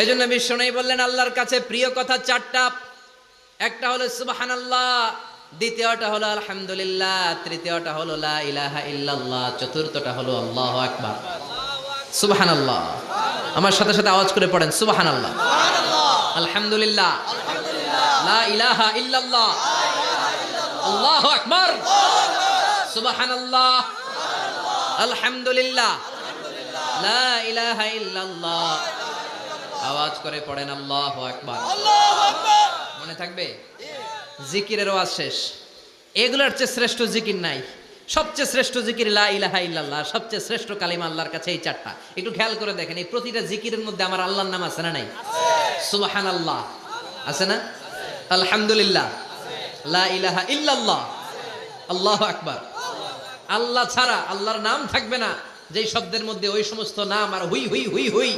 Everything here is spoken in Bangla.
এজন্য বিশ্বনবী বললেন আল্লাহর কাছে প্রিয় কথা চারটা। একটা হলো সুবহানাল্লাহ, দ্বিতীয়টা হলো আলহামদুলিল্লাহ, তৃতীয়টা হলো লা ইলাহা ইল্লাল্লাহ, চতুর্থটা হলো আল্লাহু আকবার। সুবহানাল্লাহ, আমার সাথে সাথে আওয়াজ করে পড়েন সুবহানাল্লাহ, আলহামদুলিল্লাহ, লা ইলাহা ইল্লাল্লাহ, আল্লাহু আকবার, সুবহানাল্লাহ, আলহামদুলিল্লাহ, লা ইলাহা ইল্লাল্লাহ। আওয়াজ করে পড়েন আল্লাহু আকবার। মনে থাকবে? জিকিরের ওয়াজ শেষ। এগুলোর চেয়ে শ্রেষ্ঠ জিকির নাই। সবচেয়ে শ্রেষ্ঠ জিকির লা ইলাহা ইল্লাল্লাহ, সবচেয়ে শ্রেষ্ঠ কালিমা আল্লাহর কাছে এই চারটা। একটু খেয়াল করে দেখেন, এই প্রতিটা জিকিরের মধ্যে আমার আল্লাহর নাম আছে না নাই? সুবহানাল্লাহ আছে না? আলহামদুলিল্লাহ, লা ইলাহা ইল্লাল্লাহ, আল্লাহু আকবার। আল্লাহ ছাড়া আল্লাহর নাম থাকবে না যেই শব্দের মধ্যে ওই সমস্ত নাম আর হুই হুই হুই হুই